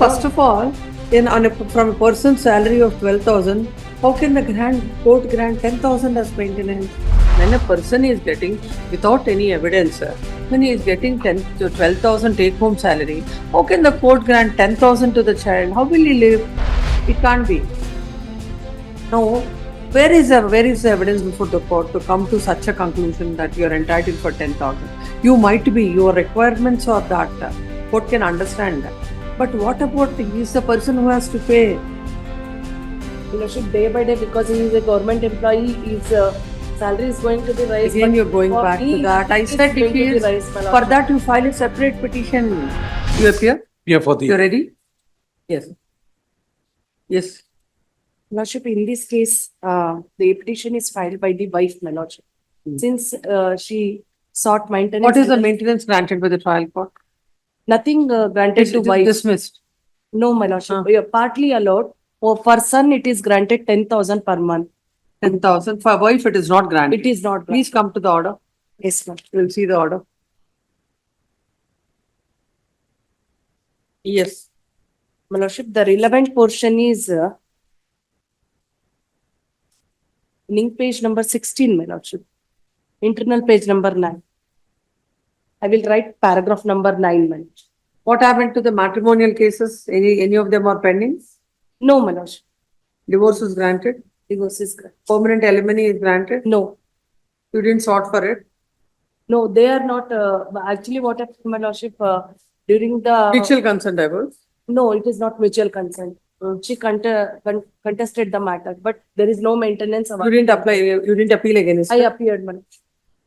first of all, from a person's salary of 12,000, how can the court grant 10,000 as maintenance? When a person is getting, without any evidence, when he is getting 10 to 12,000 take home salary, how can the court grant 10,000 to the child? How will he live? It can't be. No. Where is the evidence before the court to come to such a conclusion that you are entitled for 10,000? You might be, your requirements are that. Court can understand that. But what about he is the person who has to pay? Lordship, day by day, because he is a government employee, his salary is going to be raised. Again, but you're going for back to he, that. I it is said going if he to be is, raised, my for lordship. that you file a separate petition. You appear? Yeah, for the. You're ready? Yes. Yes. Lordship, in this case, the petition is filed by the wife, my lordship. Since she sought maintenance. What is the under- maintenance granted by the trial court? Nothing granted to It is wife. dismissed. No, my lordship. We are partly allowed. For son, it is granted 10,000 per month. 10,000. For wife, it is not granted. It is not. Please come to the order. Yes, ma'am. We'll see the order. Yes. My lordship, the relevant portion is link page number 16, my lordship. Internal page number 9. I will write paragraph number 9, my lordship. What happened to the matrimonial cases? Any of them are pending? No, my lordship. Divorce is granted? Divorce is granted. Permanent alimony is granted? No, You didn't sought for it? no, they are not. Actually, what happened, my lordship, during the. Mutual consent divorce? No, it is not mutual consent. She contested the matter, but there is no maintenance. You didn't apply, you didn't appeal against I it? appeared, my lordship.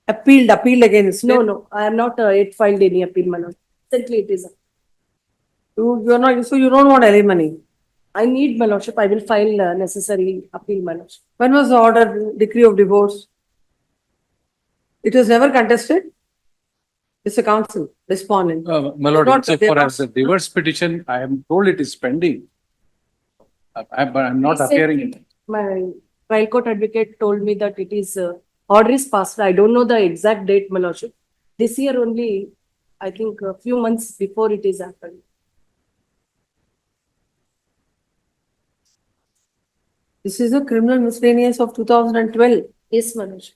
Appealed against it? No, no, I am not yet filed any appeal, my lordship. Recently, it is. You're not, so you don't want alimony? I need, my lordship. I will file necessary appeal, my lordship. When was the order, decree of divorce? It was never contested? It's a council, respondent. My lord, Not- except they're for not- as a divorce petition, I am told it is pending. But I'm not appearing in it. My trial court advocate told me that it is order is passed. I don't know the exact date, my lordship. This year only, I think a few months before it is happened. This is a criminal miscellaneous of 2012. Yes, my lordship.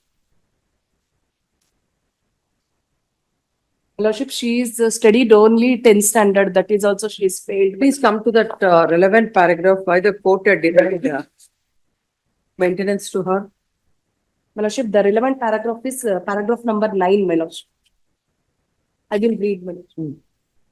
My lordship, she is studied only 10th standard. That is also she is failed. Please come to that relevant paragraph why the court had denied maintenance to her. My lordship, the relevant paragraph is paragraph number 9, my lordship. I will read, my lordship.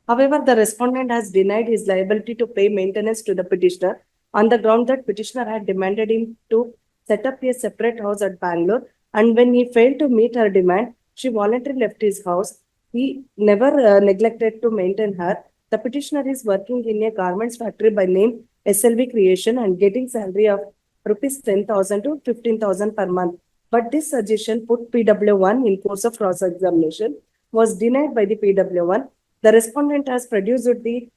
However, the respondent has denied his liability to pay maintenance to the petitioner on the ground that petitioner had demanded him to set up a separate house at Bangalore, and when he failed to meet her demand, she voluntarily left his house. He never neglected to maintain her. The petitioner is working in a garments factory by name SLV Creation and getting salary of rupees 10,000 to 15,000 per month. But this suggestion put PW1 in course of cross-examination was denied by the PW1. The respondent has produced the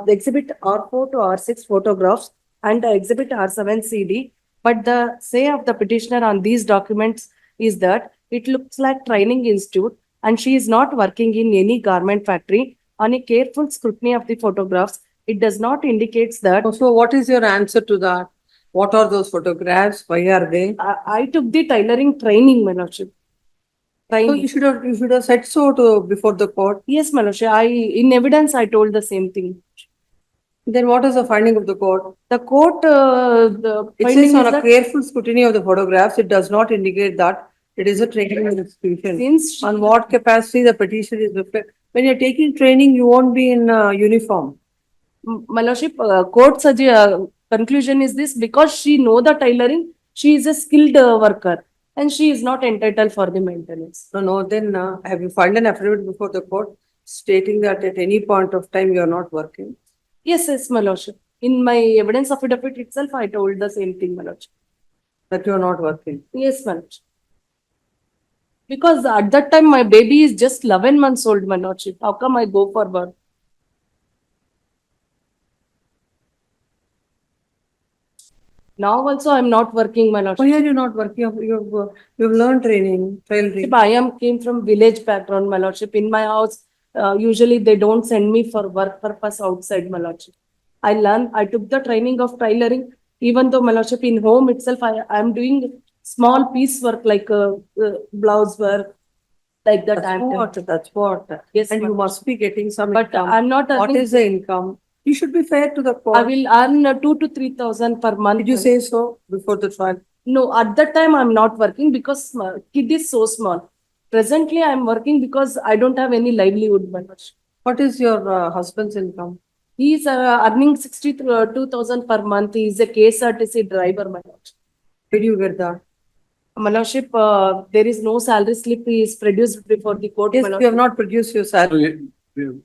exhibit R4 to R6 photographs and the exhibit R7 CD. But the say of the petitioner on these documents is that it looks like training institute and she is not working in any garment factory. On a careful scrutiny of the photographs, it does not indicate that. So what is your answer to that? What are those photographs? Why are they? I took the tailoring training, my lordship. So Training. you should have said so to before the court. Yes, my lordship. In evidence, I told the same thing. Then what is the finding of the court? The court, the It finding says on is a that careful scrutiny of the photographs, it does not indicate that it is a training institution. since she- On what capacity the petition is reflected. When you're taking training, you won't be in uniform. my lordship, court conclusion is this: because she know the tailoring, she is a skilled worker and she is not entitled for the maintenance. No, then have you filed an affidavit before the court stating that at any point of time you are not working? Yes, my lordship. In my evidence affidavit itself, I told the same thing, my lordship. That you are not working. Yes, my lordship. Because at that time, my baby is just 11 months old, my lordship. How come I go for work? Now also, I'm not working, my lordship. Why are you not working? You've learned training, tailoring. I came from village background, my lordship. In my house, usually they don't send me for work purpose outside, my lordship. I took the training of tailoring, even though my lordship in home itself, I am doing small piece work like blouse work, like that. That's what. Yes, And you ma'am. must be getting some But income. I'm not What earning, is the income? You should be fair to the I court. will earn 2 to 3,000 per month. Did you say so before the trial? No, at that time I'm not working because my kid is so small. Presently, I'm working because I don't have any livelihood, my lordship. What is your husband's income? He is earning 62,000 per month. He is a KSRTC driver, my lordship. Where do you get that? My lordship, there is no salary slip is produced before the court. Yes, my you have lordship. not produced your So salary.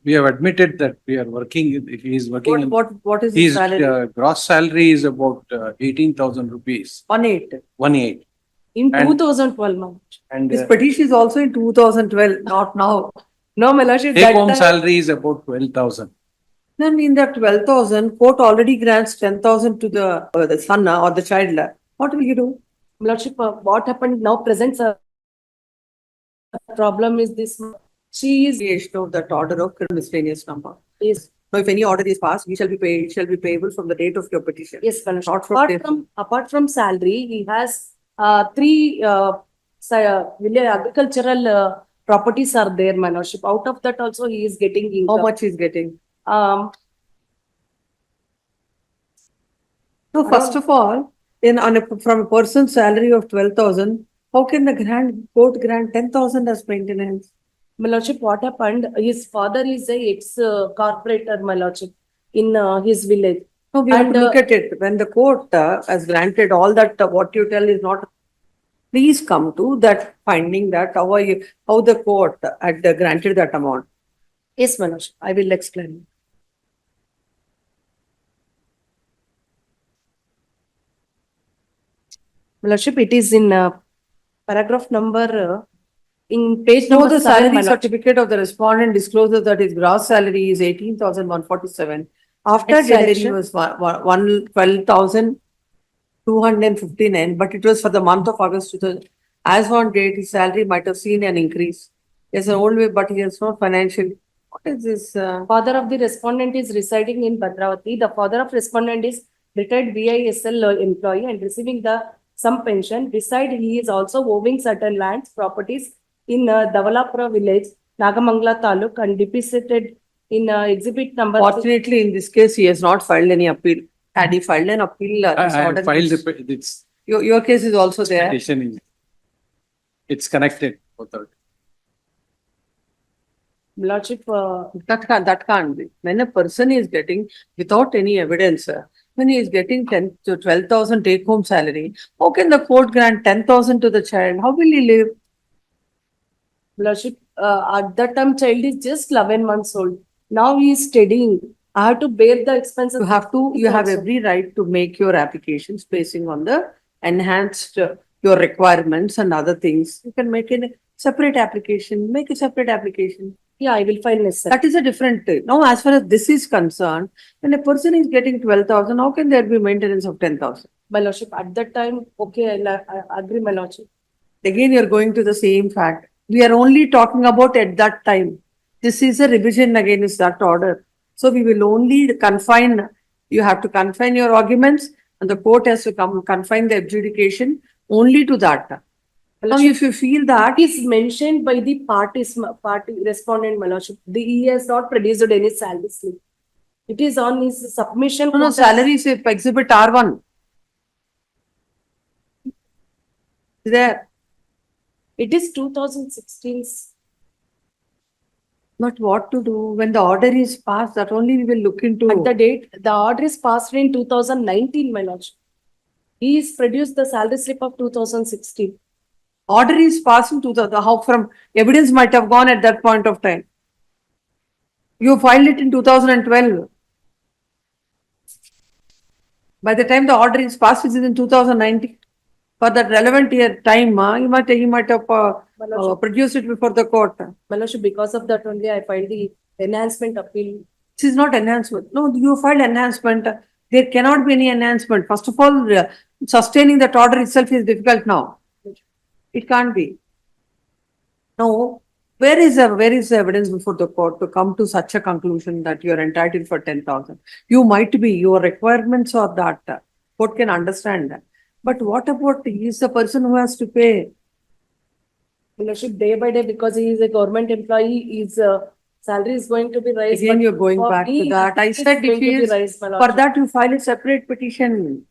we have admitted that we are working, he is working in, What is his his salary? gross salary is about 18,000 rupees, 1/8. 1/8. In And- 2012, my lordship. And His petition is also in 2012, not now. No, my lordship, take that home time, salary is about 12,000. Then in that 12,000, court already grants 10,000 to the son or the child. What will you do? my lordship, what happened now present problem is this. She is, Creation of that order of miscellaneous number. is Now, if any order is passed, you shall be paid, it shall be payable from the date of your petition. yes, my lordship. Not from Apart from salary, he has three agricultural properties are there, my lordship. Out of that also he is getting How income. much he's getting? Um, No, first of all, from a person's salary of 12,000, how can the court grant 10,000 as maintenance? my lordship, what happened? His father is a ex corporator, my lordship, in his village. No, we have And, to look at it. When the court has granted all that, what you tell is not. Please come to that finding that how the court had granted that amount. Yes, my lordship, I will explain. My lordship, it is in paragraph number, in page So number the 7, salary my lordship. certificate of the respondent discloses that his gross salary is 18,147. After Yes, deduction sir. was 12,259, but it was for the month of August. As on date, his salary might have seen an increase. There's an old way, but he has no financial. What is this? Father of the respondent is residing in Bhadravati. The father of respondent is retired VISL employee and receiving some pension. Beside, he is also owning certain lands, properties in Davalapura village, Nagamangala Taluk, and deposited in exhibit number. Fortunately, in this case, he has not filed any appeal. Had he filed an appeal, this I order filed is- it's your case is also there. petition is, it's connected. Both are- Lordship, That can't be. When a person is getting without any evidence, when he is getting 10 to 12,000 take home salary, how can the court grant 10,000 to the child? How will he live? Lordship, at that time child is just 11 months old. Now he is studying. I have to bear the expenses. You have Also. every right to make your applications basing on the enhanced your requirements and other things. You can make a separate application, make a separate application. Yeah, I will find necessary. That is a different thing. Now, as far as this is concerned, when a person is getting 12,000, how can there be maintenance of 10,000? My lordship, at that time, okay, I agree, my lordship. Again, you're going to the same fact. We are only talking about at that time. This is a revision against that order. So we will only confine, you have to confine your arguments and the court has to confine the adjudication only to that. My Now, lordship, if you feel that, it is mentioned by the party respondent, my lordship. He has not produced any salary slip. It is on his submission. no, salary is exhibit R1. There, It is 2016. but what to do when the order is passed, that only we will look into. At the date, the order is passed in 2019, my lordship. He is produced the salary slip of 2016. Order is passed in 2000, how from evidence might have gone at that point of time. You filed it in 2012. By the time the order is passed, it is in 2019. For that relevant year time, he might have produced it before the court. My lordship, because of that only I filed the enhancement appeal. This is not enhancement. No, you filed enhancement. There cannot be any enhancement. First of all, sustaining that order itself is difficult now. It can't be. No, Where is the evidence before the court to come to such a conclusion that you are entitled for 10,000? You might be, your requirements are that, court can understand that. But what about, he is the person who has to pay? My lordship, day by day, because he is a government employee, his salary is going to be raised. Again, but you're going for back to me, that. I it is said going if he to be is, raised, my for lordship. that you file a separate petition.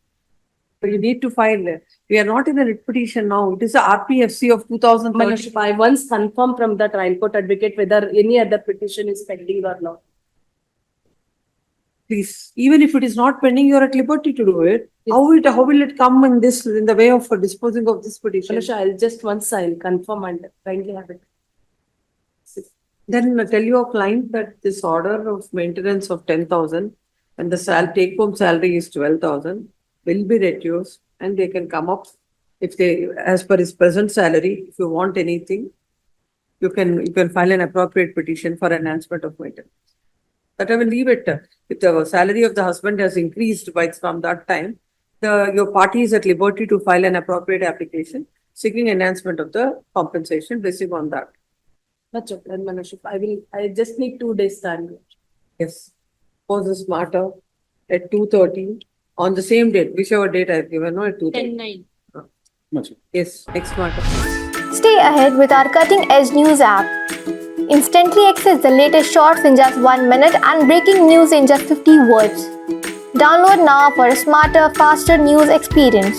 So you need to file, we are not in a writ petition now, it is a RPFC of My 2013. lordship, I once confirmed from the trial court advocate whether any other petition is pending or not. Please, even if it is not pending, you are at liberty to do it. Yes. How will it come in this, in the way of disposing of this My petition? lordship, I'll confirm and kindly have it. Then tell your client that this order of maintenance of 10,000 and the take home salary is 12,000 will be reduced and they can come up if they, as per his present salary, if you want anything, you can file an appropriate petition for enhancement of maintenance. That I will leave it. If the salary of the husband has increased by from that time, your party is at liberty to file an appropriate application seeking enhancement of the compensation based on that. Much of my lordship, I just need 2 days time. Yes. Pose this matter at 2:30 on the same date, whichever date I've given, no, at 2:30. 10-9. Much. Yes, next matter. Stay ahead with our cutting edge news app. Instantly access the latest shorts in just 1 minute and breaking news in just 50 words. Download now for a smarter, faster news experience.